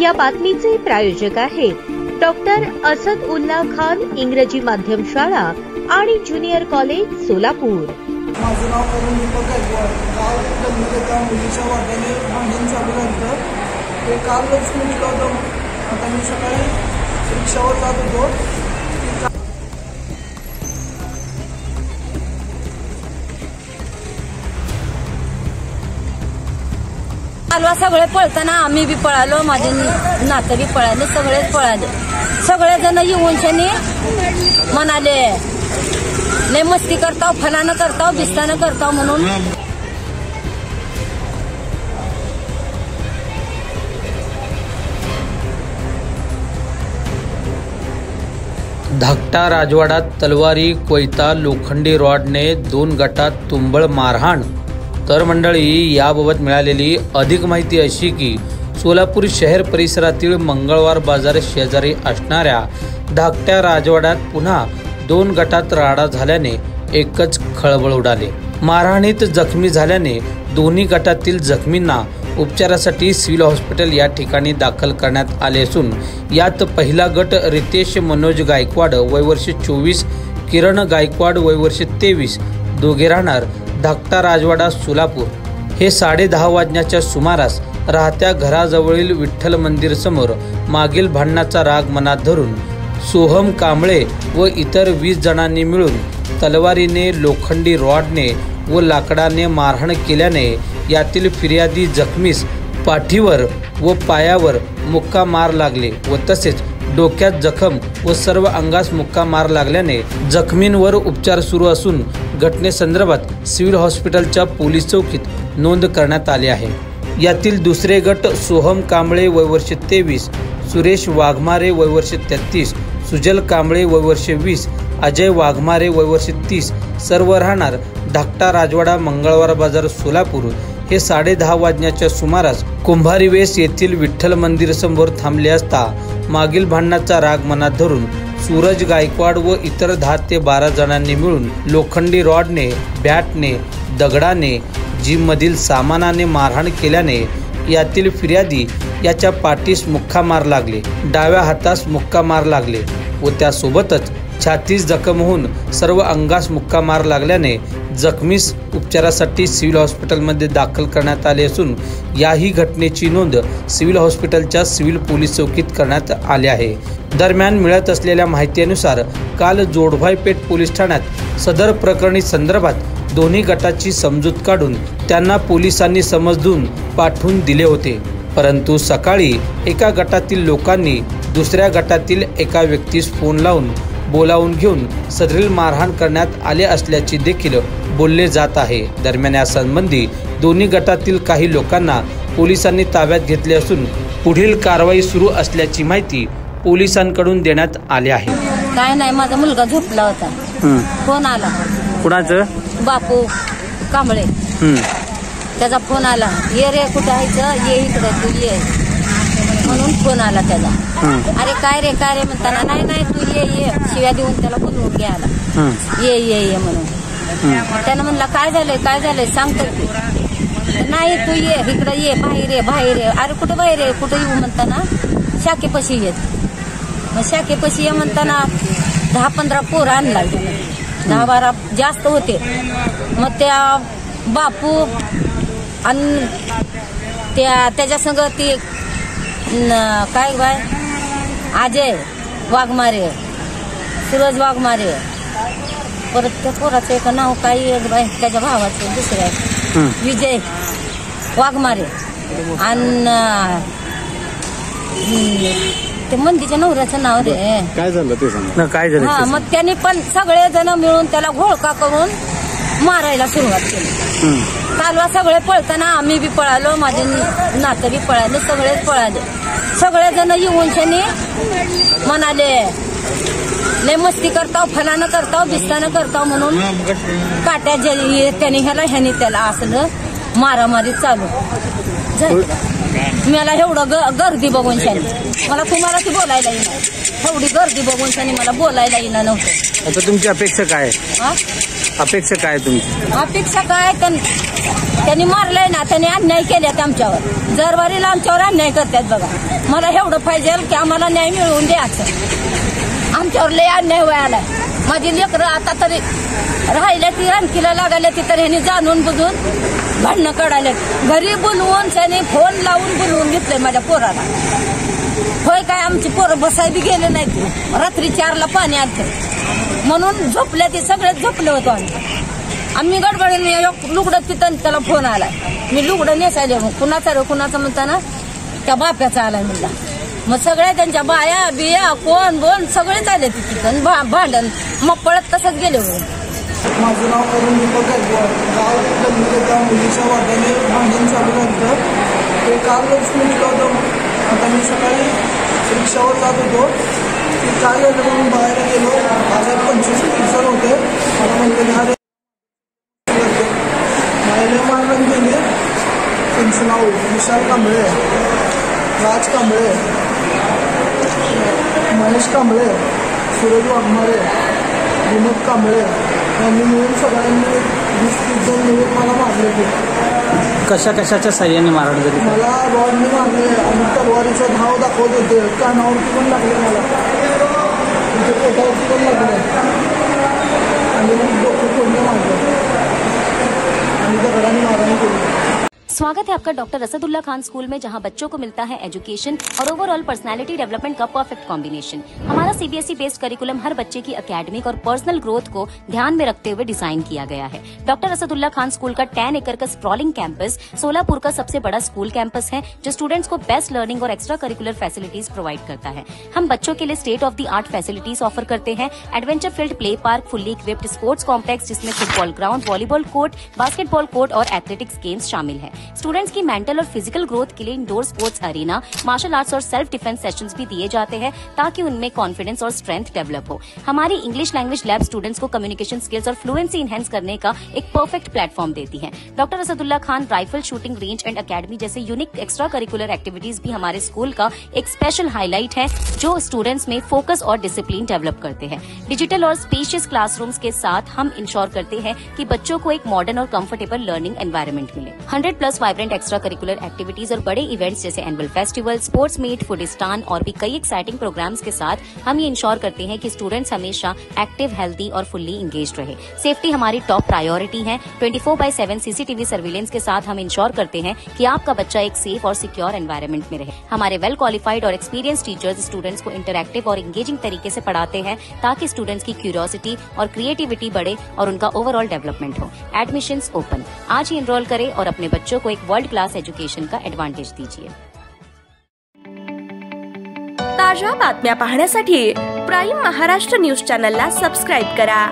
या बातमीचे प्रायोजक आहेत डॉक्टर असद उल्ला खान इंग्रजी माध्यम शाळा आणि ज्युनियर कॉलेज सोलापूर। माझं नाव अरुण दीपक गायकवाड। काल गल्लीच्या मुलीच्या वाट्याने भांडण चालू झालं। ते कालच मी निघालो होतो। आता मी सकाळी रिक्षावर जात होतो। सगळे पळताना आम्ही बी पळालो, माझे नातं बी पळाले, सगळेच पळाले। सगळेजण येऊन शनी म्हणाले लय मस्ती करताव, फलानं करताव, बिस्तानं करताव म्हणून। धाकटा राजवाडात तलवारी, कोयता, लोखंडी रॉडने 2 गटात तुंबळ मारहाण। तर मंडळी, याबाबत मिळालेली अधिक माहिती अशी की सोलापूर शहर परिसरातील मंगळवार बाजार शेजारी असणाऱ्या धाकट्या राजवाड्यात पुन्हा 2 गटात राडा झाल्याने एकच खळबळ उडाली। मारहाणीत जखमी झाल्याने दोन्ही गटातील जखमींना उपचारासाठी सिव्हिल हॉस्पिटल या ठिकाणी दाखल करण्यात आले असून यात पहिला गट रितेश मनोज गायकवाड वय वर्ष 24, किरण गायकवाड वय वर्ष 23, दोघे राहणार धाकटा राजवाडा सोलापूर हे 10:30 वाजण्याच्या सुमारास राहत्या घराजवळील विठ्ठल मंदिर समोर मागील भांडणाचा राग मनात धरून सोहम कांबळे व इतर 20 जणांनी मिळून तलवारीने, लोखंडी रॉडने व लाकडाने मारहाण केल्याने यातील फिर्यादी जखमीस पाठीवर व पायावर मुक्का मार लागले व तसेच डोक्यात जखम व सर्व अंगास मुक्का मार लागल्याने जखमींवर उपचार सुरू असून घटनेसंदर्भात सिव्हिल हॉस्पिटलच्या पोलीस चौकीत नोंद करण्यात आली आहे। यातील दुसरे गट सोहम कांबळे वय वर्ष 23, सुरेश वाघमारे वय वर्ष 33, सुजल कांबळे वय वर्ष 20, अजय वाघमारे वय वर्ष 30 सर्व राहणार धाकटा राजवाडा मंगळवार बाजार सोलापूर हे 10:30 वाजण्याच्या सुमारास कुंभारी वेस येथील विठ्ठल मंदिर समोर थांबले असता मागील भांडणाचा राग मनात धरून सूरज गायकवाड व इतर 10 ते 12 जणांनी मिळून लोखंडी रॉडने, बॅटने, दगडाने, जिममधील सामानाने मारहाण केल्याने यातील फिर्यादी याच्या पाठीस मुक्का मार लागले, डाव्या हातास मुक्का मार लागले व त्यासोबतच छातीस जखम होऊन सर्व अंगास मुक्का मार लागल्याने जखमीस उपचारासाठी सिव्हिल हॉस्पिटलमध्ये दाखल करण्यात आले असून याही घटनेची नोंद सिव्हिल हॉस्पिटलच्या सिव्हिल पोलीस चौकीत करण्यात आले आहे। दरम्यान मिळत असलेल्या माहितीनुसार काल जोडभाईपेठ पोलीस ठाण्यात सदर प्रकरणी संदर्भात दोन्ही गटाची समजूत काढून त्यांना पोलिसांनी समज देऊन पाठवून दिले होते, परंतु सकाळी एका गटातील लोकांनी दुसऱ्या गटातील एका व्यक्तीस फोन लावून बोलावून घेऊन सदरील मारहाण करण्यात आले असल्याचे देखील बोलले जात आहे। दरम्यान यासंबंधी दोन्ही गटातील काही लोकांना पोलिसांनी ताब्यात घेतले असून पुढील कारवाई सुरू असल्याची माहिती पोलिसांकडून देण्यात आली आहे। काय नाही, माझा मुलगा झोपला होता, फोन आला। कुणाचं? बापू कांबळे, त्याचा फोन आला, ये रे कुठं आहे, ये इकडे तू ये म्हणून फोन आला त्याचा। अरे काय रे म्हणताना नाही तू ये शिव्या देऊन त्याला बोलवून घ्यायला, ये म्हणून। त्यानं म्हणला काय झालंय सांगतो तू, नाही तू ये इकडे ये, बाहेर ये। अरे कुठं बाहेर आहे, कुठं येऊ म्हणताना शाखेपाशी येत, मग शाखेपाशी ये म्हणताना 10-15 पोरं आणला, 10-12 जास्त होते। मग त्या बापू आणि त्याच्या संग ती काय बाय अजय वाघमारे, सूरज वाघमारे, परत त्या पोराचं एक नाव काय बाय त्याच्या भावाचं दुसरं विजय वाघमारे आणि ते मंदीच्या नवऱ्याचं नाव रे काय झालं ते सांग। काय झालं? हा, मग त्यांनी पण सगळे जण मिळून त्याला घोळका करून मारायला सुरुवात केली। कालवा सगळे पळताना आम्ही बी पळालो, माझे नातं बी पळाले, सगळेच पळाले। सगळेजण येऊन शनी म्हणाले लय मस्ती करताव, फलानं करताव, बिस्तानं करताव म्हणून काट्या त्याने ह्याने त्याला असलं मारामारी चालू झाली। मला एवढं गर्दी बघून शानी मला तुम्हाला ती बोलायला येणार, एवढी गर्दी बघून शानी मला बोलायला येणार नव्हतं। आता तुमची अपेक्षा काय? अपेक्षा काय तुमची? अपेक्षा काय त्यांनी मारलंय ना, त्यांनी अन्याय केल्यात आमच्यावर. दरबारीला आमच्यावर अन्याय करतात बघा. मला एवढं पाहिजे की आम्हाला न्याय मिळवून द्यायचं. आमच्यावर लय अन्याय व्हायला. माझी लेकरं आता तरी राहिल्या ती रणकीला लागायला ती तर ह्यांनी जाणून बुजून भांडणं काढायला. घरी बोलवून त्याने फोन लावून बोलवून घेतलंय माझ्या पोराला. होय काय आमची पोरं बसाय बी गेले नाहीत. रात्री 4ला पाणी आलं म्हणून झोपल्या. ते सगळेच झोपले होतो आम्ही गडबडीने लुगडं तिथं त्याला फोन आला. मी लुगडं नेसायले मग कुणाचं म्हणताना त्या बाप्याचा आलाय म्हणला. मग सगळ्या त्यांच्या बाया बिया कोण बोन सगळेच आले तिथं भांडण. मग पळत तसंच गेले. माझं नाव अरुण दीपक गायकवाड. गाव दमले त्या मुलीच्या वाट्याने भांडण चालू झालं. ते कालच म्हटलं होतं. आता मी सकाळी रिक्षावर जात होतो. ते काय झालं म्हणून बाहेर गेलो. माझे 25 टीचर होते. मला म्हणते हा बाहेर मारलं गेले. त्यांचं नाव विशाल कांबळे, राज कांबळे, महेश कांबळे, सूरज वाघमारे, विनोद कांबळे यांनी मिळून सगळ्यांनी 20-30 जण मिळून मला मारले. कशाच्या साह्याने मारहाण झाली? मला रॉडने मारले आणि तलवारीचा धाव दाखवत होते. कानावरती पण लागले मला, पोटावरती पण लागले आणि मग डोकं फोडणे मारलं आणि दगडाने मारहाण केली. स्वागत है आपका डॉक्टर असदुल्ला खान स्कूल में, जहां बच्चों को मिलता है एजुकेशन और ओवरऑल पर्सनालिटी डेवलपमेंट का परफेक्ट कॉम्बिनेशन. हमारा सीबीएसई बेस्ड करिकुलम हर बच्चे की एकेडमिक और पर्सनल ग्रोथ को ध्यान में रखते हुए डिजाइन किया गया है. डॉक्टर असदुल्ला खान स्कूल का 10 एकड़ का स्प्रॉलिंग कैंपस सोलापुर का सबसे बड़ा स्कूल कैंपस है, जो स्टूडेंट्स को बेस्ट लर्निंग और एक्स्ट्रा करिकुलर फैसिलिटीज प्रोवाइड करता है. हम बच्चों के लिए state of the art facilities offer करते हैं. Adventure field play park, fully equipped sports complex जिसमें football ground, volleyball court, basketball court और एथलेटिक्स गेम्स शामिल है. स्टूडेंट्स की मेंटल और फिजिकल ग्रोथ के लिए indoor sports arena, martial arts और सेल्फ डिफेंस सेशंस भी दिए जाते हैं ताकि उनमें कॉन्फिडेंस और स्ट्रेंथ डेवलप हो. हमारी इंग्लिश लैंग्वेज लैब स्टूडेंट्स को कम्युनिकेशन स्किल्स और फ्लुएंसी इनहेंस करने का एक परफेक्ट प्लेटफॉर्म देती है. Doctor Asadullah Khan rifle shooting range end academy जैसे यूनिक एक्स्ट्रा करिकुलर एक्टिविटीज भी हमारे स्कूल का एक स्पेशल हाईलाइट है, जो स्टूडेंट्स में फोकस और डिसिप्लिन डेवलप करते हैं. डिजिटल और स्पेशियस क्लासरूम्स के साथ हम इंश्योर करते हैं कि बच्चों को एक मॉडर्न और कंफर्टेबल लर्निंग एनवायरनमेंट मिले. 100+ वाइब्रेंट एक्स्ट्रा करिकुलर एक्टिविटीज और बड़े इवेंट्स जैसे एनुअल फेस्टिवल, स्पोर्ट्स मीट, फूडिस्तान और भी कई एक्साइटिंग प्रोग्राम्स के साथ हम ये इंश्योर करते हैं कि स्टूडेंट्स हमेशा एक्टिव, हेल्दी और फुल्ली इंगेज्ड रहे. सेफ्टी हमारी टॉप प्रायोरिटी है. 24/7 सीसीटीवी सर्विलेंस के साथ हम इंश्योर करते हैं कि आपका बच्चा एक सेफ और सिक्योर एनवायरनमेंट में रहे. हमारे वेल क्वालिफाइड और एक्सपीरियंस टीचर्स स्टूडेंट्स को इंटरैक्टिव और इंगेजिंग तरीके से पढ़ाते हैं ताकि स्टूडेंट्स की क्यूरियोसिटी और क्रिएटिविटी बढ़े और उनका ओवरऑल डेवलपमेंट हो. Admissions open. आज ही एनरोल करें और अपने बच्चों को एक वर्ल्ड क्लास एजुकेशन का एडवांटेज दीजिए. ताज्या बातम्या पाहण्यासाठी प्राईम महाराष्ट्र न्यूज चॅनलला सबस्क्राईब करा.